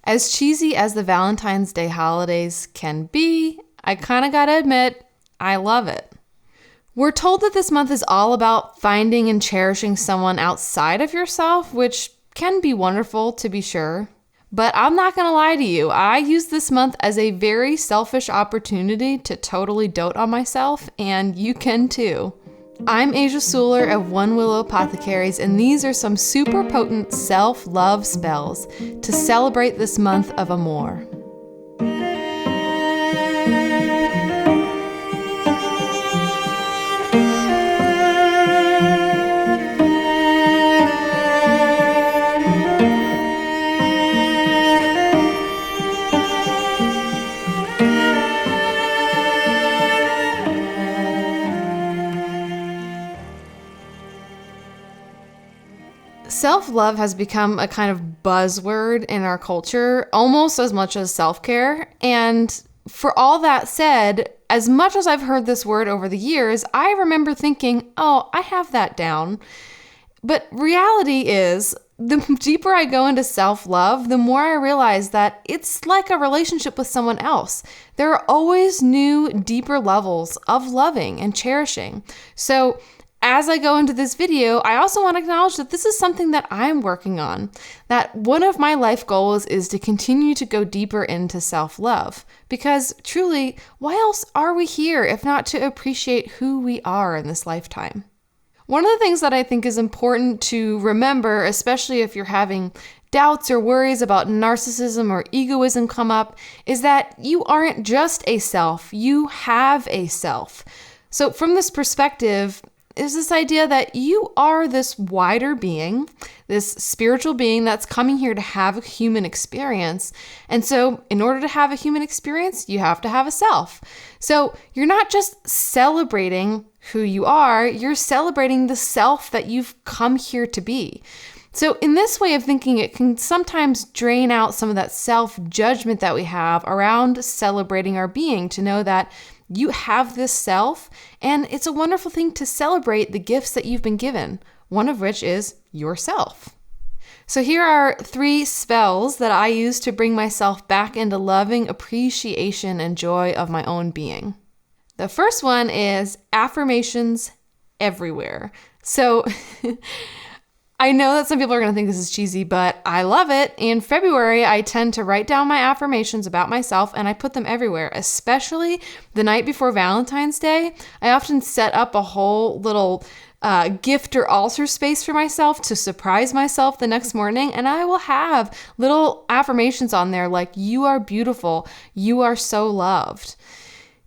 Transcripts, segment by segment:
As cheesy as the Valentine's Day holidays can be, I kind of gotta admit, I love it. We're told that this month is all about finding and cherishing someone outside of yourself, which can be wonderful to be sure. But I'm not gonna lie to you, I use this month as a very selfish opportunity to totally dote on myself, and you can too. I'm Asia Suler of One Willow Apothecaries, and these are some super potent self-love spells to celebrate this month of Amor. Self-love has become a kind of buzzword in our culture, almost as much as self-care. And for all that said, as much as I've heard this word over the years, I remember thinking, oh, I have that down. But reality is, the deeper I go into self-love, the more I realize that it's like a relationship with someone else. There are always new, deeper levels of loving and cherishing. So as I go into this video, I also want to acknowledge that this is something that I'm working on, that one of my life goals is to continue to go deeper into self-love. Because truly, why else are we here if not to appreciate who we are in this lifetime? One of the things that I think is important to remember, especially if you're having doubts or worries about narcissism or egoism come up, is that you aren't just a self, you have a self. So from this perspective, is this idea that you are this wider being, this spiritual being that's coming here to have a human experience. And so in order to have a human experience, you have to have a self. So you're not just celebrating who you are, you're celebrating the self that you've come here to be. So in this way of thinking, it can sometimes drain out some of that self-judgment that we have around celebrating our being, to know that you have this self, and it's a wonderful thing to celebrate the gifts that you've been given, one of which is yourself. So here are 3 spells that I use to bring myself back into loving appreciation and joy of my own being. The first one is affirmations everywhere. So I know that some people are going to think this is cheesy, but I love it. In February, I tend to write down my affirmations about myself, and I put them everywhere, especially the night before Valentine's Day. I often set up a whole little gift or altar space for myself to surprise myself the next morning, and I will have little affirmations on there like, you are beautiful, you are so loved.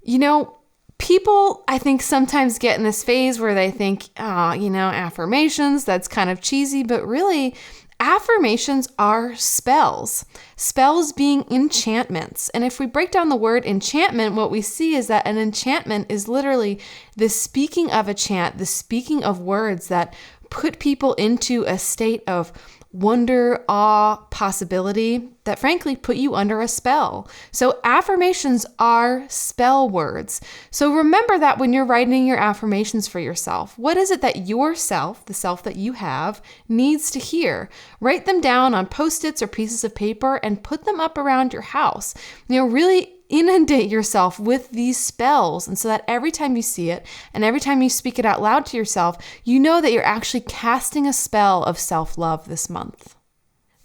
You know, people, I think, sometimes get in this phase where they think, affirmations, that's kind of cheesy, but really, affirmations are spells. Spells being enchantments. And if we break down the word enchantment, what we see is that an enchantment is literally the speaking of a chant, the speaking of words that put people into a state of wonder, awe, possibility that frankly put you under a spell. So affirmations are spell words. So remember that when you're writing your affirmations for yourself. What is it that yourself, the self that you have, needs to hear? Write them down on Post-its or pieces of paper and put them up around your house. Really inundate yourself with these spells, and so that every time you see it and every time you speak it out loud to yourself, you know that you're actually casting a spell of self-love this month.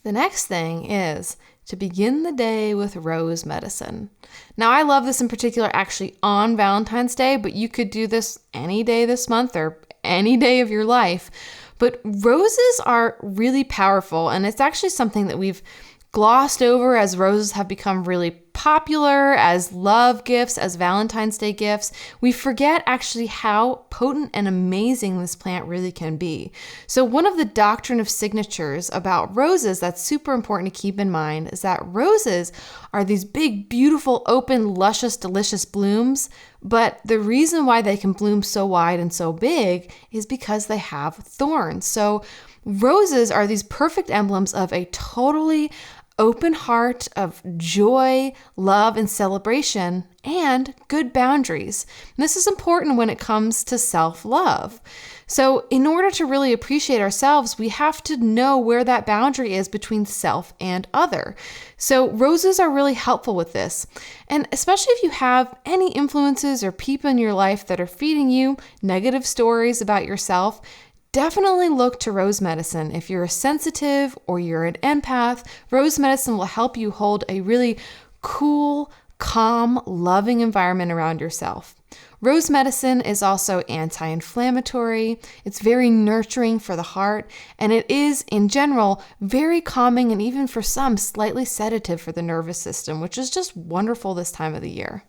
The next thing is to begin the day with rose medicine. Now, I love this in particular actually on Valentine's Day, but you could do this any day this month or any day of your life. But roses are really powerful, and it's actually something that we've glossed over as roses have become really popular as love gifts, as Valentine's Day gifts. We forget actually how potent and amazing this plant really can be. So one of the doctrine of signatures about roses that's super important to keep in mind is that roses are these big, beautiful, open, luscious, delicious blooms. But the reason why they can bloom so wide and so big is because they have thorns. So roses are these perfect emblems of a totally open heart of joy, love, and celebration, and good boundaries. And this is important when it comes to self-love. So in order to really appreciate ourselves, we have to know where that boundary is between self and other. So roses are really helpful with this. And especially if you have any influences or people in your life that are feeding you negative stories about yourself, definitely look to rose medicine. If you're a sensitive or you're an empath, rose medicine will help you hold a really cool, calm, loving environment around yourself. Rose medicine is also anti-inflammatory, it's very nurturing for the heart, and it is, in general, very calming and even for some, slightly sedative for the nervous system, which is just wonderful this time of the year.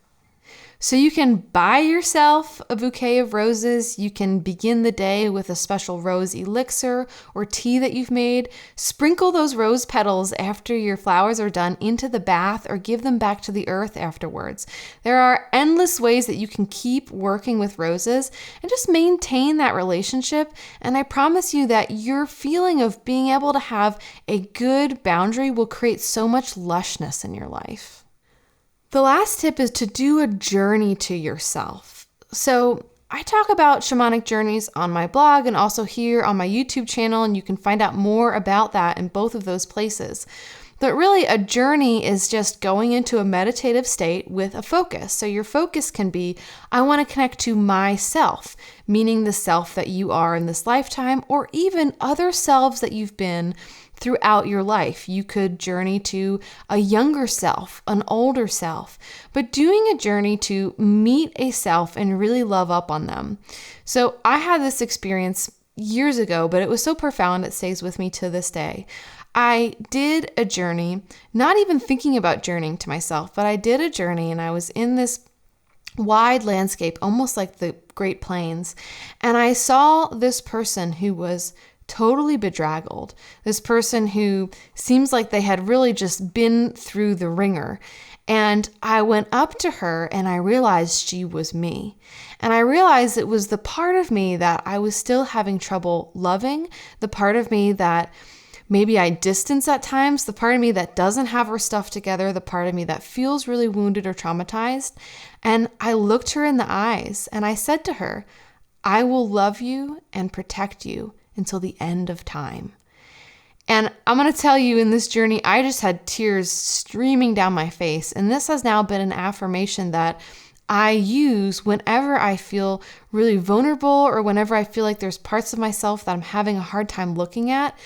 So you can buy yourself a bouquet of roses. You can begin the day with a special rose elixir or tea that you've made. Sprinkle those rose petals after your flowers are done into the bath or give them back to the earth afterwards. There are endless ways that you can keep working with roses and just maintain that relationship. And I promise you that your feeling of being able to have a good boundary will create so much lushness in your life. The last tip is to do a journey to yourself. So I talk about shamanic journeys on my blog and also here on my YouTube channel, and you can find out more about that in both of those places. But really, a journey is just going into a meditative state with a focus. So your focus can be, I want to connect to myself, meaning the self that you are in this lifetime, or even other selves that you've been throughout your life. You could journey to a younger self, an older self, but doing a journey to meet a self and really love up on them. So I had this experience years ago, but it was so profound it stays with me to this day. I did a journey, not even thinking about journeying to myself, but I did a journey and I was in this wide landscape, almost like the Great Plains, and I saw this person who was totally bedraggled. This person who seems like they had really just been through the ringer. And I went up to her and I realized she was me. And I realized it was the part of me that I was still having trouble loving, the part of me that maybe I distance at times, the part of me that doesn't have her stuff together, the part of me that feels really wounded or traumatized. And I looked her in the eyes and I said to her, I will love you and protect you until the end of time. And I'm going to tell you, in this journey, I just had tears streaming down my face. And this has now been an affirmation that I use whenever I feel really vulnerable or whenever I feel like there's parts of myself that I'm having a hard time looking at.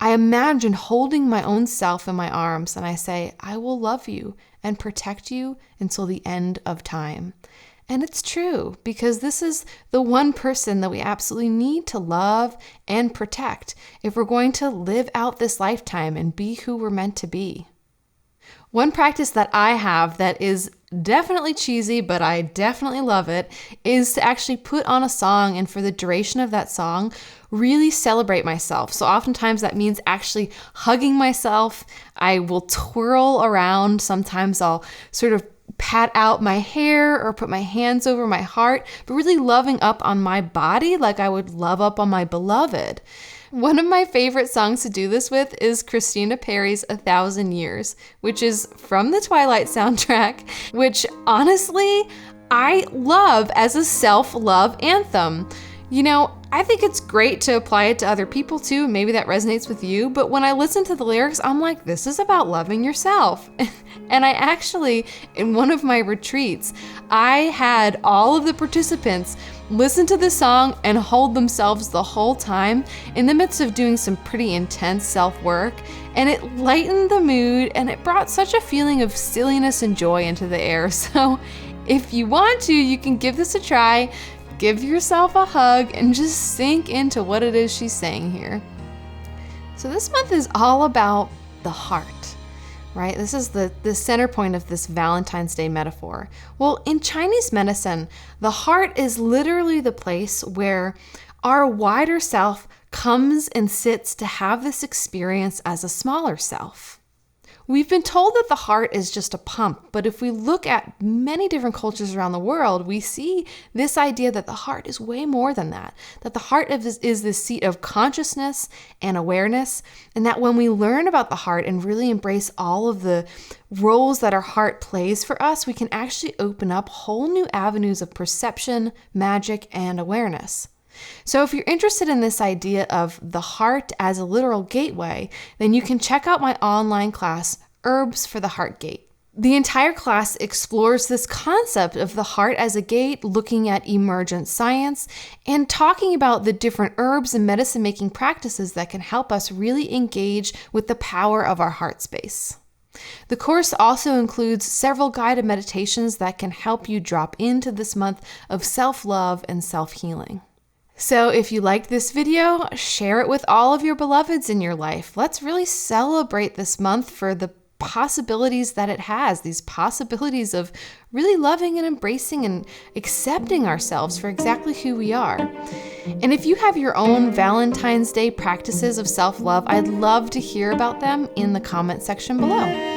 I imagine holding my own self in my arms and I say, I will love you and protect you until the end of time. And it's true, because this is the one person that we absolutely need to love and protect if we're going to live out this lifetime and be who we're meant to be. One practice that I have that is definitely cheesy, but I definitely love it, is to actually put on a song and for the duration of that song, really celebrate myself. So oftentimes that means actually hugging myself. I will twirl around. Sometimes I'll sort of pat out my hair or put my hands over my heart, but really loving up on my body like I would love up on my beloved. One of my favorite songs to do this with is Christina Perri's 1,000 Years, which is from the Twilight soundtrack, which honestly, I love as a self-love anthem. You know, I think it's great to apply it to other people too. Maybe that resonates with you. But when I listen to the lyrics, I'm like, this is about loving yourself. And I actually, in one of my retreats, I had all of the participants listen to the song and hold themselves the whole time in the midst of doing some pretty intense self-work. And it lightened the mood and it brought such a feeling of silliness and joy into the air. So if you want to, you can give this a try. Give yourself a hug and just sink into what it is she's saying here. So this month is all about the heart, right? This is the center point of this Valentine's Day metaphor. Well, in Chinese medicine, the heart is literally the place where our wider self comes and sits to have this experience as a smaller self. We've been told that the heart is just a pump, but if we look at many different cultures around the world, we see this idea that the heart is way more than that the heart is this seat of consciousness and awareness, and that when we learn about the heart and really embrace all of the roles that our heart plays for us, we can actually open up whole new avenues of perception, magic, and awareness. So if you're interested in this idea of the heart as a literal gateway, then you can check out my online class, Herbs for the Heart Gate. The entire class explores this concept of the heart as a gate, looking at emergent science and talking about the different herbs and medicine-making practices that can help us really engage with the power of our heart space. The course also includes several guided meditations that can help you drop into this month of self-love and self-healing. So if you liked this video, share it with all of your beloveds in your life. Let's really celebrate this month for the possibilities that it has, these possibilities of really loving and embracing and accepting ourselves for exactly who we are. And if you have your own Valentine's Day practices of self-love, I'd love to hear about them in the comment section below.